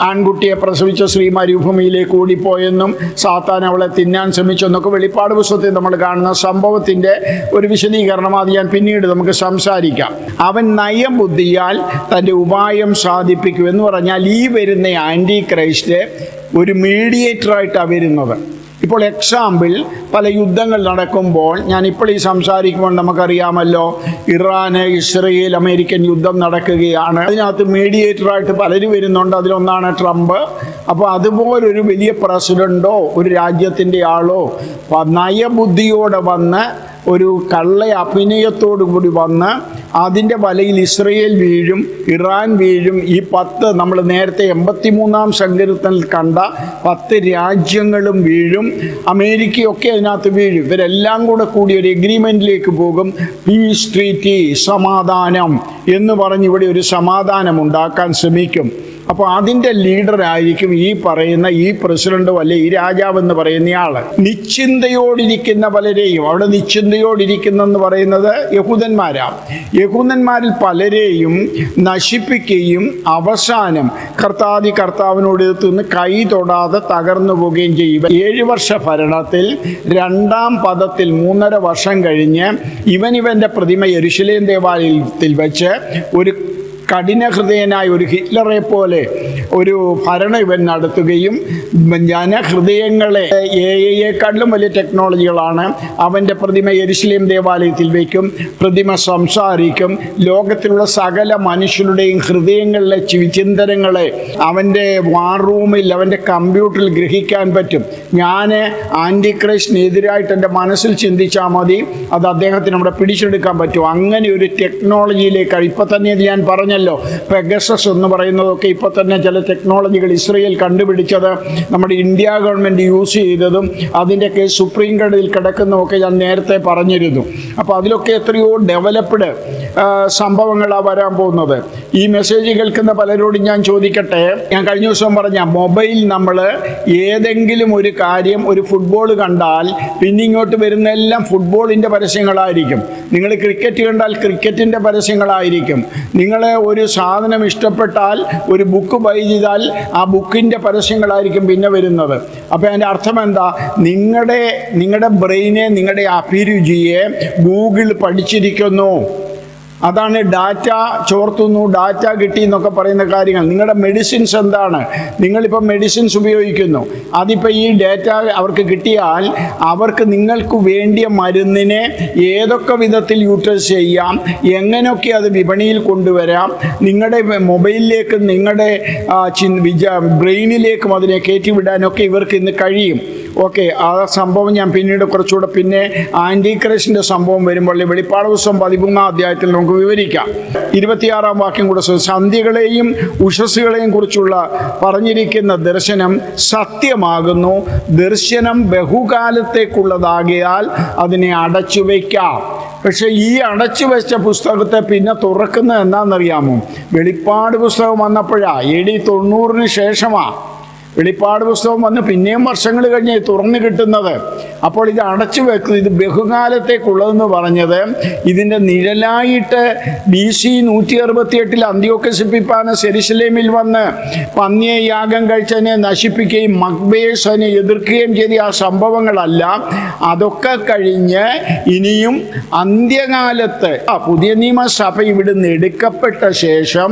ആൺകുട്ടിയെ പ്രസവിച്ച സ്ത്രീ മരുഭൂമിയിലേക്ക് ഓടിപ്പോയെന്നും സാത്താൻ അവളെ തിന്നാൻ ശ്രമിച്ചെന്നൊക്കെ വെളിപ്പാട് പുസ്തകത്തിൽ നമ്മൾ കാണുന്ന സംഭവത്തിൻ്റെ ഒരു വിശദീകരണം. അത് ഞാൻ പിന്നീട് നമുക്ക് സംസാരിക്കാം. അവൻ നയബുദ്ധിയാൽ തൻ്റെ ഉപായം സാധിപ്പിക്കും എന്ന് പറഞ്ഞാൽ ഈ വരുന്ന ആൻറ്റി ക്രൈസ്റ്റ് ഒരു മീഡിയേറ്ററായിട്ടാണ് വരുന്നത്. ഇപ്പോൾ എക്സാമ്പിൾ, പല യുദ്ധങ്ങൾ നടക്കുമ്പോൾ, ഞാനിപ്പോൾ ഈ സംസാരിക്കുമ്പോൾ നമുക്കറിയാമല്ലോ, ഇറാന് ഇസ്രയേൽ അമേരിക്കൻ യുദ്ധം നടക്കുകയാണ്. അതിനകത്ത് മീഡിയേറ്ററായിട്ട് പലരും വരുന്നുണ്ട്. അതിലൊന്നാണ് ട്രംപ്. അപ്പോൾ അതുപോലൊരു വലിയ പ്രസിഡൻറ്റോ ഒരു രാജ്യത്തിൻ്റെ ആളോ നയബുദ്ധിയോടെ വന്ന് ഒരു കള്ള അഭിനയത്തോടു കൂടി വന്ന് അതിൻ്റെ വലയിൽ ഇസ്രയേൽ വീഴും, ഇറാൻ വീഴും. ഈ 10 നമ്മൾ നേരത്തെ 83-ാം സങ്കീർത്തനത്തിൽ കണ്ട 10 രാജ്യങ്ങളും വീഴും. അമേരിക്കയൊക്കെ അതിനകത്ത് വീഴും. ഇവരെല്ലാം കൂടി ഒരു എഗ്രിമെൻറ്റിലേക്ക് പോകും. പീസ് ട്രീറ്റി, സമാധാനം എന്ന് പറഞ്ഞ് ഇവിടെ ഒരു സമാധാനം ഉണ്ടാക്കാൻ ശ്രമിക്കും. അപ്പോൾ അതിൻ്റെ ലീഡറായിരിക്കും ഈ പറയുന്ന ഈ പ്രസിഡന്റോ അല്ലെ ഈ രാജാവെന്ന് പറയുന്നയാൾ. നിശ്ചിന്തയോടിരിക്കുന്ന പലരെയും, അവിടെ നിശ്ചിന്തയോടിരിക്കുന്നെന്ന് പറയുന്നത് യഹൂദന്മാരാണ്. യഹൂദന്മാരിൽ പലരെയും നശിപ്പിക്കുകയും അവസാനം കർത്താവിനോട് നിന്ന് കൈ തൊടാതെ തകർന്നു പോവുകയും ചെയ്യും. 7 വർഷ ഭരണത്തിൽ 2-ാം പദത്തിൽ 3.5 വർഷം കഴിഞ്ഞ് ഇവൻ്റെ പ്രതിമ യെരുശലേം ദേവാലയത്തിൽ വെച്ച് ഒരു കഠിനഹൃദയനായ ഒരു ഹിറ്റ്ലറെ പോലെ ഒരു ഭരണം ഇവൻ നടത്തുകയും ജനഹൃദയങ്ങളെ AI-യെക്കാട്ടിലും വലിയ ടെക്നോളജികളാണ്. അവൻ്റെ പ്രതിമ യെരുശലേം ദേവാലയത്തിൽ വയ്ക്കും. പ്രതിമ സംസാരിക്കും. ലോകത്തിലുള്ള സകല മനുഷ്യരുടെയും ഹൃദയങ്ങളിലെ ചിന്തനങ്ങളെ അവൻ്റെ വാർ റൂമിൽ, അവൻ്റെ കമ്പ്യൂട്ടറിൽ ഗ്രഹിക്കാൻ പറ്റും. ഞാൻ ആൻറ്റിക്രൈസ്റ്റിനെതിരായിട്ട് എൻ്റെ മനസ്സിൽ ചിന്തിച്ചാൽ മതി, അത് അദ്ദേഹത്തിന് അവിടെ പിടിച്ചെടുക്കാൻ പറ്റും. അങ്ങനെ ഒരു ടെക്നോളജിയിലേക്ക് ഇപ്പം തന്നെ ഞാൻ പറഞ്ഞല്ലോ, പെഗസസ് എന്ന് പറയുന്നതൊക്കെ ഇപ്പോൾ തന്നെ ചില ടെക്നോളജികൾ ഇസ്രയേൽ കണ്ടുപിടിച്ചത്, നമ്മുടെ ഇന്ത്യ ഗവൺമെൻറ് യൂസ് ചെയ്തതും അതിൻ്റെയൊക്കെ സുപ്രീം കോടതിയിൽ കിടക്കുന്നതൊക്കെ ഞാൻ നേരത്തെ പറഞ്ഞിരുന്നു. അപ്പോൾ അതിലൊക്കെ എത്രയോ ഡെവലപ്ഡ് സംഭവങ്ങളാണ് വരാൻ പോകുന്നത്. ഈ മെസ്സേജ് കേൾക്കുന്ന പലരോടും ഞാൻ ചോദിക്കട്ടെ, ഞാൻ കഴിഞ്ഞ ദിവസം പറഞ്ഞ മൊബൈൽ, നമ്മൾ ഏതെങ്കിലും ഒരു കാര്യം, ഒരു ഫുട്ബോൾ കണ്ടാൽ പിന്നെ ഇങ്ങോട്ട് വരുന്നതെല്ലാം ഫുട്ബോളിൻ്റെ പരസ്യങ്ങളായിരിക്കും. നിങ്ങൾ ക്രിക്കറ്റ് കണ്ടാൽ ക്രിക്കറ്റിൻ്റെ പരസ്യങ്ങളായിരിക്കും. നിങ്ങൾ ഒരു സാധനം ഇഷ്ടപ്പെട്ടാൽ, ഒരു ബുക്ക് ബൈ ചെയ്താൽ ആ ബുക്കിൻ്റെ പരസ്യങ്ങളായിരിക്കും പിന്നെ വരുന്നത്. അപ്പോൾ അതിൻ്റെ അർത്ഥം എന്താ? നിങ്ങളുടെ ബ്രെയിനെ, നിങ്ങളുടെ അഭിരുചിയെ ഗൂഗിൾ പഠിച്ചിരിക്കുന്നു. അതാണ് ഡാറ്റ ചോർത്തുന്നു, ഡാറ്റ കിട്ടി എന്നൊക്കെ പറയുന്ന കാര്യങ്ങൾ. നിങ്ങളുടെ മെഡിസിൻസ് എന്താണ്? നിങ്ങളിപ്പോൾ മെഡിസിൻസ് ഉപയോഗിക്കുന്നു. അതിപ്പോൾ ഈ ഡാറ്റ അവർക്ക് കിട്ടിയാൽ അവർക്ക് നിങ്ങൾക്ക് വേണ്ടിയ മരുന്നിനെ ഏതൊക്കെ വിധത്തിൽ യൂട്ടിലൈസ് ചെയ്യാം, എങ്ങനെയൊക്കെ അത് വിപണിയിൽ കൊണ്ടുവരാം, നിങ്ങളുടെ മൊബൈലിലേക്കും നിങ്ങളുടെ ബ്രെയിനിലേക്കും അതിനെ കയറ്റിവിടാനൊക്കെ ഇവർക്ക് ഇന്ന് കഴിയും. ഓക്കെ, ആ സംഭവം ഞാൻ പിന്നീട് കുറച്ചുകൂടെ പിന്നെ ആൻറ്റിക്രൈസ്റ്റിൻ്റെ സംഭവം വരുമ്പോൾ വെളിപ്പാട് പുസ്തകം 13-ാം അധ്യായത്തിൽ നമുക്ക് വിവരിക്കാം. 26-ാം വാക്യം കൂടെ, സന്ധ്യകളെയും ഉഷസ്സുകളെയും കുറിച്ചുള്ള പറഞ്ഞിരിക്കുന്ന ദർശനം സത്യമാകുന്നു. ദർശനം ബഹുകാലത്തേക്കുള്ളതാകിയാൽ അതിനെ അടച്ചു വയ്ക്കാം. പക്ഷേ ഈ അടച്ചു വെച്ച പുസ്തകത്തെ പിന്നെ തുറക്കുന്നത് എന്താണെന്നറിയാമോ? വെളിപ്പാട് പുസ്തകം വന്നപ്പോഴാണ്, AD 90-ന് ശേഷമാണ്. വെളിപ്പാട് പുസ്തകം വന്ന് പിന്നെയും വർഷങ്ങൾ കഴിഞ്ഞ് തുറന്നു കിട്ടുന്നത്. അപ്പോൾ ഇത് അടച്ചു വെക്കുന്നത്, ഇത് ബഹുകാലത്തേക്കുള്ളതെന്ന് പറഞ്ഞത് ഇതിൻ്റെ നിഴലായിട്ട് BC 168 അന്ത്യോക്കസ് എപ്പിഫാനസ് യെരുശലേമിൽ വന്ന് പന്നിയെ യാഗം കഴിച്ചതിനെ നശിപ്പിക്കുകയും മക്ബേസിനെ എതിർക്കുകയും ചെയ്ത ആ സംഭവങ്ങളല്ല. അതൊക്കെ കഴിഞ്ഞ് ഇനിയും അന്ത്യകാലത്ത് പുതിയ നിയമസഭ ഇവിടുന്ന് എടുക്കപ്പെട്ട ശേഷം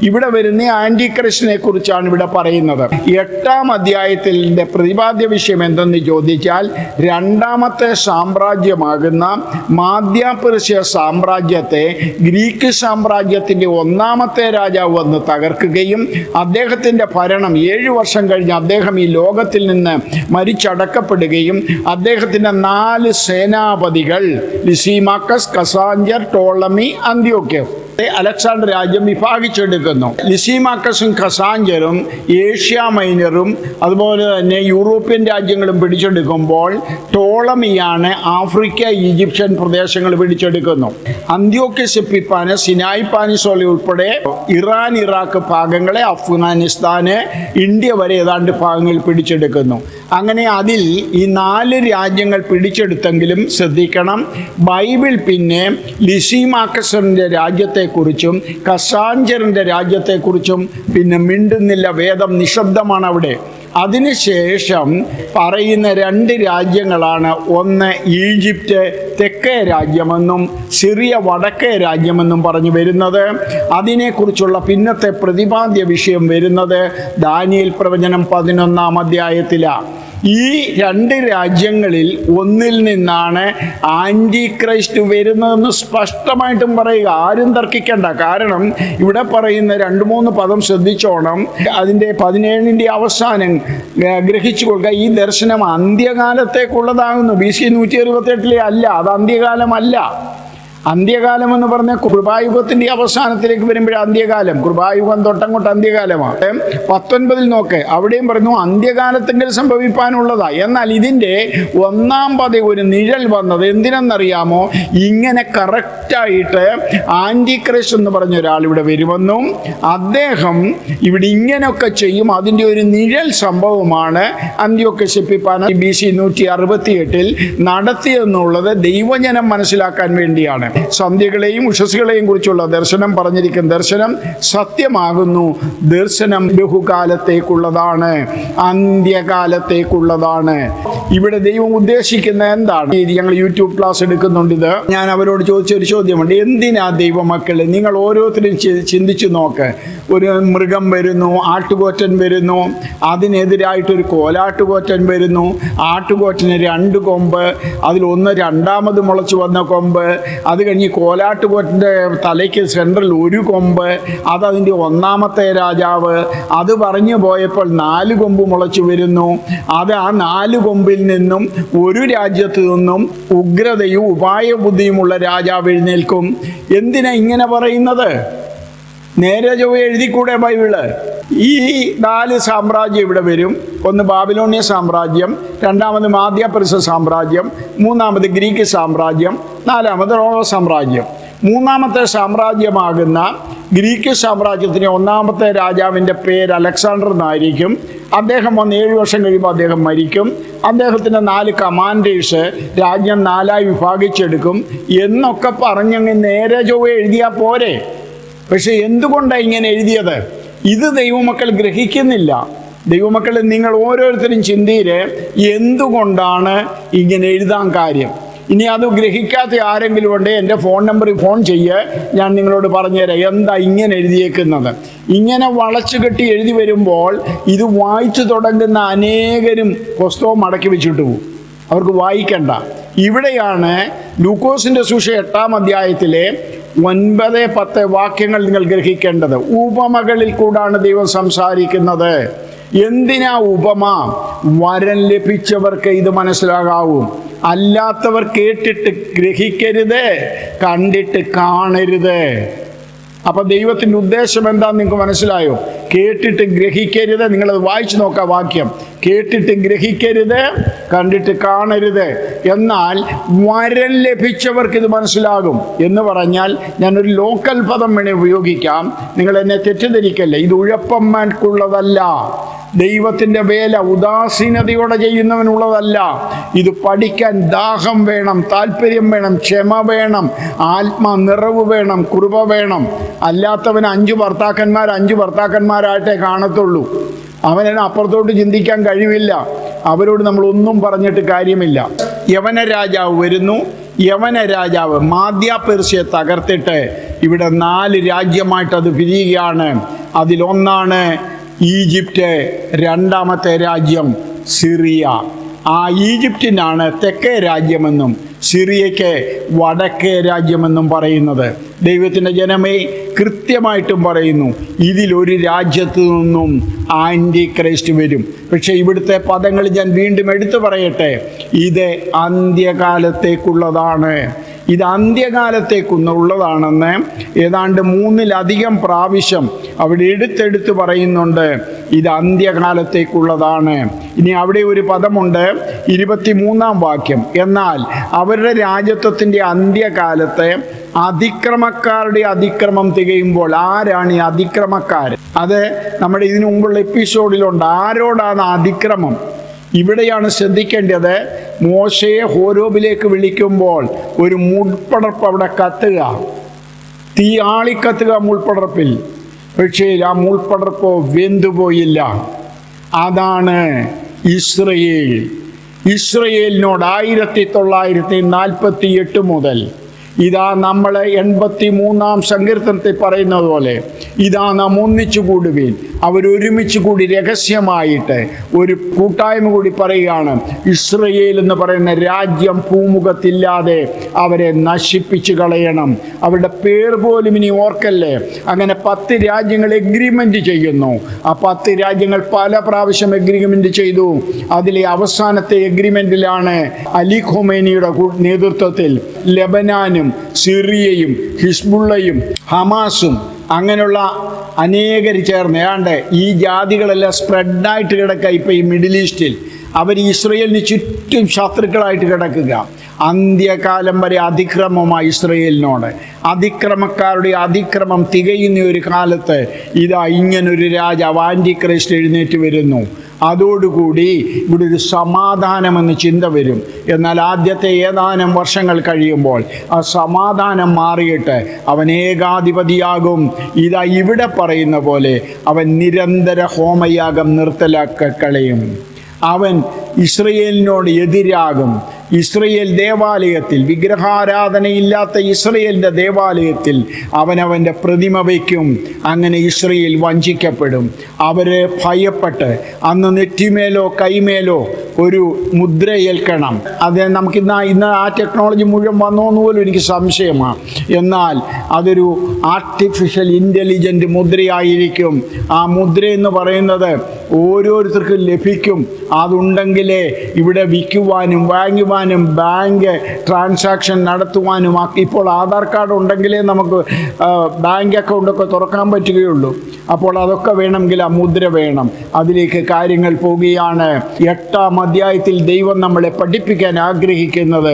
ഇവിടെ വരുന്ന ആന്റി ക്രിസ്റ്റിനെ കുറിച്ചാണ് ഇവിടെ പറയുന്നത്. 8-ാം അധ്യായത്തിൻ്റെ പ്രതിപാദ്യ വിഷയം എന്തെന്ന് ചോദിച്ചാൽ, രണ്ടാമത്തെ സാമ്രാജ്യമാകുന്ന മാധ്യപേർഷ്യ സാമ്രാജ്യത്തെ ഗ്രീക്ക് സാമ്രാജ്യത്തിൻ്റെ 1-ാമത്തെ രാജാവ് വന്ന് തകർക്കുകയും അദ്ദേഹത്തിൻ്റെ ഭരണം 7 വർഷം കഴിഞ്ഞ് അദ്ദേഹം ഈ ലോകത്തിൽ നിന്ന് മരിച്ചടക്കപ്പെടുകയും അദ്ദേഹത്തിൻ്റെ 4 സേനാപതികൾ ലിസിമാക്കസ്, കസാഞ്ചർ, ടോളമി, അന്ത്യോക്യസ് അലക്സാണ്ടർ രാജ്യം വിഭാഗിച്ചെടുക്കുന്നു. ലിസിമാക്കസും കസാഞ്ചറും ഏഷ്യ മൈനറും അതുപോലെ തന്നെ യൂറോപ്യൻ രാജ്യങ്ങളും പിടിച്ചെടുക്കുമ്പോൾ ടോളമിയാണ് ആഫ്രിക്ക, ഈജിപ്ഷ്യൻ പ്രദേശങ്ങൾ പിടിച്ചെടുക്കുന്നു. അന്ത്യോക്കസ് എപ്പിഫാനസ് സിനായ് പാനിസോല ഉൾപ്പെടെ ഇറാൻ, ഇറാഖ് ഭാഗങ്ങളെ, അഫ്ഗാനിസ്ഥാന്, ഇന്ത്യ വരെ ഏതാണ്ട് ഭാഗങ്ങൾ പിടിച്ചെടുക്കുന്നു. അങ്ങനെ അതിൽ ഈ 4 രാജ്യങ്ങൾ പിടിച്ചെടുത്തെങ്കിലും ശ്രദ്ധിക്കണം, ബൈബിൾ പിന്നെ ലിസിമാക്കസിൻ്റെ രാജ്യത്തെക്കുറിച്ചും കസാഞ്ചറിൻ്റെ രാജ്യത്തെക്കുറിച്ചും പിന്നെ മിണ്ടുന്നില്ല. വേദം നിശബ്ദമാണ് അവിടെ. അതിനുശേഷം പറയുന്ന 2 രാജ്യങ്ങളാണ്, ഒന്ന് ഈജിപ്റ്റ് തെക്കേ രാജ്യമെന്നും സിറിയ വടക്കേ രാജ്യമെന്നും പറഞ്ഞു വരുന്നത്. അതിനെക്കുറിച്ചുള്ള പിന്നത്തെ പ്രതിപാദ്യ വിഷയം വരുന്നത് ദാനിയേൽ പ്രവചനം 11-ാം അധ്യായത്തിലാണ്. ഈ 2 രാജ്യങ്ങളിൽ ഒന്നിൽ നിന്നാണ് ആൻറ്റി ക്രൈസ്റ്റ് വരുന്നതെന്ന് സ്പഷ്ടമായിട്ടും പറയുക, ആരും തർക്കിക്കണ്ട. കാരണം ഇവിടെ പറയുന്ന 2-3 പദം ശ്രദ്ധിച്ചോണം. അതിൻ്റെ 17ൻ്റെ അവസാനം ഗ്രഹിച്ചു കൊടുക്കുക. ഈ ദർശനം അന്ത്യകാലത്തേക്കുള്ളതാകുന്നു. BC 168 അല്ല, അത് അന്ത്യകാലമല്ല. അന്ത്യകാലം എന്ന് പറഞ്ഞാൽ കൃപായുഗത്തിൻ്റെ അവസാനത്തിലേക്ക് വരുമ്പോഴേ അന്ത്യകാലം. കൃപായുഗം തൊട്ടങ്ങോട്ട് അന്ത്യകാലമാണ്. 19 നോക്ക്, അവിടെയും പറഞ്ഞു അന്ത്യകാലത്തെങ്കിൽ സംഭവിക്കാനുള്ളതാ. എന്നാൽ ഇതിൻ്റെ 1-ാം പദം ഒരു നിഴൽ വന്നത് എന്തിനെന്നറിയാമോ? ഇങ്ങനെ കറക്റ്റായിട്ട് ആൻറ്റി ക്രൈസ്റ്റ് എന്ന് പറഞ്ഞ ഒരാൾ ഇവിടെ വരുമെന്നും അദ്ദേഹം ഇവിടെ ഇങ്ങനെയൊക്കെ ചെയ്യും. അതിൻ്റെ ഒരു നിഴൽ സംഭവമാണ് അന്ത്യോക്കസ് എപ്പിഫാനസ് BC 168 നടത്തിയെന്നുള്ളത് ദൈവജനം മനസ്സിലാക്കാൻ വേണ്ടിയാണ്. സന്ധ്യകളെയും ഉഷസ്സുകളെയും കുറിച്ചുള്ള ദർശനം പറഞ്ഞിരിക്കുന്ന ദർശനം സത്യമാകുന്നു. ദർശനം ബഹുകാലത്തേക്കുള്ളതാണ്, അന്ത്യകാലത്തേക്കുള്ളതാണ്. ഇവിടെ ദൈവം ഉദ്ദേശിക്കുന്ന എന്താണ്? ഞങ്ങൾ യൂട്യൂബ് ക്ലാസ് എടുക്കുന്നുണ്ട്. ഇത് ഞാൻ അവരോട് ചോദിച്ചൊരു ചോദ്യമുണ്ട്. എന്തിനാ ദൈവമക്കളെ, നിങ്ങൾ ഓരോരുത്തരും ചിന്തിച്ചു നോക്ക്. ഒരു മൃഗം വരുന്നു, ആട്ടുകൊറ്റൻ വരുന്നു, അതിനെതിരായിട്ടൊരു കോലാട്ടുകൊറ്റൻ വരുന്നു. ആട്ടുകൊറ്റന് 2 കൊമ്പ്, അതിലൊന്ന് 2ാമത് മുളച്ചു വന്ന കൊമ്പ്, അത് കഴിഞ്ഞ് കോലാട്ടുകൊറ്റൻ്റെ തലയ്ക്ക് സെൻട്രൽ 1 കൊമ്പ്, അതതിൻ്റെ 1-ാമത്തെ രാജാവ്. അത് പറഞ്ഞു പോയപ്പോൾ 4 കൊമ്പ് മുളച്ചു വരുന്നു. അത് ആ 4 കൊമ്പിൽ നിന്നും ഒരു രാജ്യത്ത് നിന്നും ഉഗ്രതയും ഉപായബുദ്ധിയുമുള്ള രാജാവ് എഴുന്നേൽക്കും. എന്തിനാ ഇങ്ങനെ പറയുന്നത്? നേരെ ചൊവ്വ എഴുതിക്കൂടെ ബൈബിള്? ഈ 4 സാമ്രാജ്യം ഇവിടെ വരും. ഒന്ന് ബാബിലോണിയ സാമ്രാജ്യം, 2ാമത് മാധ്യപേർഷ്യ സാമ്രാജ്യം, 3ാമത് ഗ്രീക്ക് സാമ്രാജ്യം, 4ാമത് റോമ സാമ്രാജ്യം. 3ാമത്തെ സാമ്രാജ്യമാകുന്ന ഗ്രീക്ക് സാമ്രാജ്യത്തിന് 1-ാമത്തെ രാജാവിൻ്റെ പേര് അലക്സാണ്ടർ എന്നായിരിക്കും. അദ്ദേഹം വന്ന് 7 വർഷം കഴിയുമ്പോൾ അദ്ദേഹം മരിക്കും. അദ്ദേഹത്തിൻ്റെ 4 കമാൻഡേഴ്സ് രാജ്യം 4ആയി വിഭാഗിച്ചെടുക്കും എന്നൊക്കെ പറഞ്ഞങ്ങ് നേരെ ചൊവ്വ എഴുതിയാൽ പോരെ. പക്ഷെ എന്തുകൊണ്ടാണ് ഇങ്ങനെ എഴുതിയത്? ഇത് ദൈവമക്കൾ ഗ്രഹിക്കുന്നില്ല. ദൈവമക്കൾ, നിങ്ങൾ ഓരോരുത്തരും ചിന്തയില് എന്തുകൊണ്ടാണ് ഇങ്ങനെ എഴുതാൻ കാര്യം? ഇനി അത് ഗ്രഹിക്കാത്ത ആരെങ്കിലും ഉണ്ടെങ്കിൽ എൻ്റെ ഫോൺ നമ്പറിൽ ഫോൺ ചെയ്യുക, ഞാൻ നിങ്ങളോട് പറഞ്ഞുതരാം എന്താ ഇങ്ങനെ എഴുതിയേക്കുന്നത്. ഇങ്ങനെ വളച്ചു കെട്ടി എഴുതി വരുമ്പോൾ ഇത് വായിച്ചു തുടങ്ങുന്ന അനേകരും പുസ്തകം മടക്കി വെച്ചിട്ട് പോകും, അവർക്ക് വായിക്കണ്ട. ഇവിടെയാണ് ലൂക്കോസിൻ്റെ സുവിശേഷം 8-ാം അധ്യായത്തിലെ 9-10 വാക്യങ്ങൾ നിങ്ങൾ ഗ്രഹിക്കേണ്ടത്. ഉപമകളിൽ കൂടാണ് ദൈവം സംസാരിക്കുന്നത്. എന്തിനാ ഉപമ? വരം ലഭിച്ചവർക്ക് ഇത് മനസ്സിലാകാവൂ, അല്ലാത്തവർ കേട്ടിട്ട് ഗ്രഹിക്കരുത്, കണ്ടിട്ട് കാണരുത്. അപ്പൊ ദൈവത്തിൻ്റെ ഉദ്ദേശം എന്താന്ന് നിങ്ങൾക്ക് മനസ്സിലായോ? കേട്ടിട്ട് ഗ്രഹിക്കരുത്. നിങ്ങളത് വായിച്ചു നോക്കാം വാക്യം. കേട്ടിട്ട് ഗ്രഹിക്കരുത്, കണ്ടിട്ട് കാണരുത്. എന്നാൽ വരം ലഭിച്ചവർക്ക് ഇത് മനസ്സിലാകും എന്ന് പറഞ്ഞാൽ, ഞാനൊരു ലോക്കൽ പദം വേണേൽ ഉപയോഗിക്കാം, നിങ്ങൾ എന്നെ തെറ്റിദ്ധരിക്കല്ലേ. ഇത് ഉഴപ്പന്മാർക്കുള്ളതല്ല, ദൈവത്തിൻ്റെ വേല ഉദാസീനതയോടെ ചെയ്യുന്നവനുള്ളതല്ല. ഇത് പഠിക്കാൻ ദാഹം വേണം, താല്പര്യം വേണം, ക്ഷമ വേണം, ആത്മനിറവ് വേണം, കൃപ വേണം. അല്ലാത്തവന് 5 ഭർത്താക്കന്മാരായിട്ടേ കാണത്തുള്ളൂ. അവന് അപ്പുറത്തോട്ട് ചിന്തിക്കാൻ കഴിവില്ല. അവരോട് നമ്മളൊന്നും പറഞ്ഞിട്ട് കാര്യമില്ല. യവന രാജാവ് വരുന്നു. യവന രാജാവ് മാദ്യ പെർഷ്യയെ തകർത്തിട്ട് ഇവിടെ 4 രാജ്യമായിട്ട് അത് പിരിയുകയാണ്. അതിലൊന്നാണ് ഈജിപ്റ്റ്, രണ്ടാമത്തെ രാജ്യം സിറിയ. ആ ഈജിപ്തിനാണ് തെക്കേ രാജ്യമെന്നും സിറിയയ്ക്ക് വടക്കേ രാജ്യമെന്നും പറയുന്നത്. ദൈവത്തിൻ്റെ ജനമേ, കൃത്യമായിട്ടും പറയുന്നു, ഇതിലൊരു രാജ്യത്തു നിന്നും ആൻറ്റി ക്രൈസ്റ്റ് വരും. പക്ഷേ ഇവിടുത്തെ പദങ്ങൾ ഞാൻ വീണ്ടും എടുത്തു പറയട്ടെ. ഇത് അന്ത്യകാലത്തേക്കുള്ളതാണ്. ഇത് അന്ത്യകാലത്തേക്കുള്ളതാണെന്ന് ഏതാണ്ട് 3-ലധികം പ്രാവശ്യം അവിടെ എടുത്തെടുത്ത് പറയുന്നുണ്ട്. ഇത് അന്ത്യകാലത്തേക്കുള്ളതാണ്. ഇനി അവിടെ ഒരു പദമുണ്ട്, 23-ാം വാക്യം. എന്നാൽ അവരുടെ രാജത്വത്തിൻ്റെ അന്ത്യകാലത്തെ അതിക്രമക്കാരുടെ അതിക്രമം തികയുമ്പോൾ. ആരാണ് ഈ അതിക്രമക്കാർ? അത് നമ്മുടെ ഇതിനു മുമ്പുള്ള എപ്പിസോഡിലുണ്ട്. ആരോടാണ് അതിക്രമം? ഇവിടെയാണ് ശ്രദ്ധിക്കേണ്ടത്. മോശയെ ഹോരോബിലേക്ക് വിളിക്കുമ്പോൾ ഒരു മുൾപ്പടർപ്പ് അവിടെ കത്തുക, തീ ആളിക്കത്തുക മുൾപ്പടർപ്പിൽ. പക്ഷേ ആ മുൾപ്പടർപ്പോ വെന്തുപോയില്ല. അതാണ് ഇസ്രയേൽ. ഇസ്രയേലിനോട് 1948 മുതൽ ഇതാ നമ്മൾ 83-ാം സങ്കീർത്തനത്തിൽ പറയുന്നത് പോലെ ഇതാ നാം ഒന്നിച്ചു കൂടുവീൻ. അവരൊരുമിച്ച് കൂടി രഹസ്യമായിട്ട് ഒരു കൂട്ടായ്മ കൂടി പറയുകയാണ്. ഇസ്രയേൽ എന്ന് പറയുന്ന രാജ്യം ഭൂമുഖത്തില്ലാതെ അവരെ നശിപ്പിച്ച് കളയണം. അവരുടെ പേർ പോലും ഇനി ഓർക്കല്ലേ. അങ്ങനെ 10 രാജ്യങ്ങൾ എഗ്രിമെൻ്റ് ചെയ്യുന്നു. ആ 10 രാജ്യങ്ങൾ പല പ്രാവശ്യം എഗ്രിമെൻ്റ് ചെയ്തു. അതിലെ അവസാനത്തെ എഗ്രിമെൻറ്റിലാണ് അലി ഖൊമേനിയുടെ നേതൃത്വത്തിൽ ലെബനാനും സിറിയയും ഹിസ്ബുള്ളയും ഹമാസും അങ്ങനെയുള്ള അനേകർ ചേർന്ന് ഏതാണ്ട് ഈ ജാതികളെല്ലാം സ്പ്രെഡായിട്ട് കിടക്കുക. ഇപ്പോൾ ഈ മിഡിൽ ഈസ്റ്റിൽ അവർ ഇസ്രയേലിന് ചുറ്റും ശത്രുക്കളായിട്ട് കിടക്കുക. അന്ത്യകാലം വരെ അതിക്രമമായി ഇസ്രയേലിനോട്. അതിക്രമക്കാരുടെ അതിക്രമം തികയുന്ന ഒരു കാലത്ത് ഇതാ ഇങ്ങനൊരു രാജാവ് ആൻറ്റി ക്രൈസ്റ്റ് എഴുന്നേറ്റ് വരുന്നു. അതോടുകൂടി ഇവിടെ ഒരു സമാധാനമെന്ന് ചിന്ത വരും. എന്നാൽ ആദ്യത്തെ ഏതാനും വർഷങ്ങൾ കഴിയുമ്പോൾ ആ സമാധാനം മാറിയിട്ട് അവൻ ഏകാധിപതിയാകും. ഇതാ ഇവിടെ പറയുന്ന പോലെ അവൻ നിരന്തര ഹോമയാഗം നിർത്തലാക്കളയും. അവൻ ഇസ്രയേലിനോട് എതിരാകും. ഇസ്രയേൽ ദേവാലയത്തിൽ, വിഗ്രഹാരാധനയില്ലാത്ത ഇസ്രയേലിൻ്റെ ദേവാലയത്തിൽ അവനവൻ്റെ പ്രതിമ വയ്ക്കും. അങ്ങനെ ഇസ്രയേൽ വഞ്ചിക്കപ്പെടും. അവരെ ഭയപ്പെട്ട് അന്ന് നെറ്റിമേലോ കൈമേലോ ഒരു മുദ്ര ഏൽക്കണം. അത് ഇന്ന് ആ ടെക്നോളജി മുഴുവൻ വന്നോന്ന് പോലും എനിക്ക് സംശയമാണ്. എന്നാൽ അതൊരു ആർട്ടിഫിഷ്യൽ ഇൻ്റലിജൻ്റ് മുദ്രയായിരിക്കും. ആ മുദ്ര എന്ന് പറയുന്നത് ഓരോരുത്തർക്കും ലഭിക്കും. അതുണ്ടെങ്കിലേ ഇവിടെ വിൽക്കുവാനും വാങ്ങുവാനും ബാങ്ക് ട്രാൻസാക്ഷൻ നടത്തുവാനും. ഇപ്പോൾ ആധാർ കാർഡ് ഉണ്ടെങ്കിലേ നമുക്ക് ബാങ്ക് അക്കൗണ്ടൊക്കെ തുറക്കാൻ പറ്റുകയുള്ളൂ. അപ്പോൾ അതൊക്കെ വേണമെങ്കിൽ ആ മുദ്ര വേണം. അതിലേക്ക് കാര്യങ്ങൾ പോവുകയാണ്. 8-ാം അധ്യായത്തിൽ ദൈവം നമ്മളെ പഠിപ്പിക്കാൻ ആഗ്രഹിക്കുന്നത്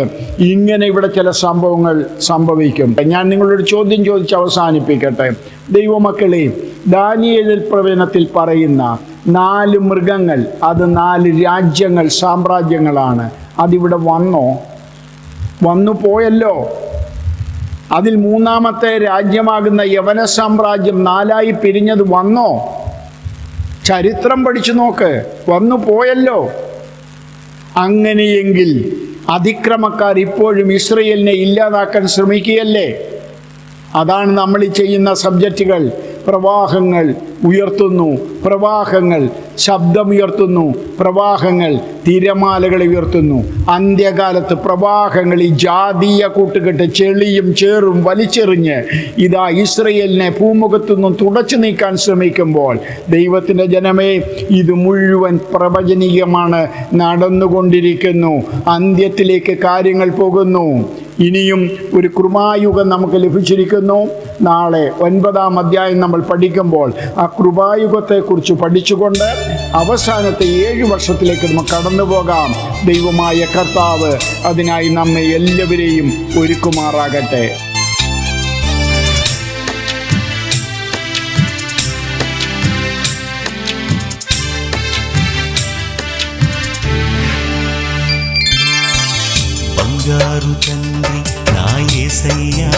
ഇങ്ങനെ ഇവിടെ ചില സംഭവങ്ങൾ സംഭവിക്കും. ഞാൻ നിങ്ങളോട് ചോദ്യം ചോദിച്ച് അവസാനിപ്പിക്കട്ടെ. ദൈവമക്കളെ, ദാനിയേൽ പ്രവചനത്തിൽ പറയുന്ന 4 മൃഗങ്ങൾ, അത് 4 രാജ്യങ്ങൾ, സാമ്രാജ്യങ്ങളാണ്. അതിവിടെ വന്നു പോയല്ലോ. അതിൽ 3-ാമത്തെ രാജ്യമാകുന്ന യവന സാമ്രാജ്യം 4ആയി പിരിഞ്ഞത് വന്നോ? ചരിത്രം പഠിച്ചു നോക്ക്. വന്നു പോയല്ലോ. അങ്ങനെയെങ്കിൽ അതിക്രമക്കാർ ഇപ്പോഴും ഇസ്രയേലിനെ ഇല്ലാതാക്കാൻ ശ്രമിക്കുകയല്ലേ? അതാണ് നമ്മൾ ഈ ചെയ്യുന്ന സബ്ജക്റ്റുകൾ. പ്രവാഹങ്ങൾ ഉയർത്തുന്നു, പ്രവാഹങ്ങൾ ശബ്ദമുയർത്തുന്നു, പ്രവാഹങ്ങൾ തിരമാലകളെ ഉയർത്തുന്നു. അന്ത്യകാലത്ത് പ്രവാഹങ്ങൾ ഈ ജാതീയ കൂട്ടുകെട്ട് ചെളിയും ചേറും വലിച്ചെറിഞ്ഞ് ഇതാ ഇസ്രയേലിനെ ഭൂമുഖത്തു നിന്നും തുടച്ചു നീക്കാൻ ശ്രമിക്കുമ്പോൾ ദൈവത്തിൻ്റെ ജനമേ, ഇത് മുഴുവൻ പ്രവചനീയമാണ്, നടന്നുകൊണ്ടിരിക്കുന്നു. അന്ത്യത്തിലേക്ക് കാര്യങ്ങൾ പോകുന്നു. ഇനിയും ഒരു കൃപായുഗം നമുക്ക് ലഭിച്ചിരിക്കുന്നു. നാളെ 9-ാം അധ്യായം നമ്മൾ പഠിക്കുമ്പോൾ ആ കൃപായുഗത്തെക്കുറിച്ച് പഠിച്ചുകൊണ്ട് അവസാനത്തെ 7 വർഷത്തിലേക്ക് നമുക്ക് കടന്നു പോകാം. ദൈവമായ കർത്താവ് അതിനായി നമ്മെ എല്ലാവരെയും ഒരുക്കുമാറാകട്ടെ. తండ్రి నా యేసయ్యా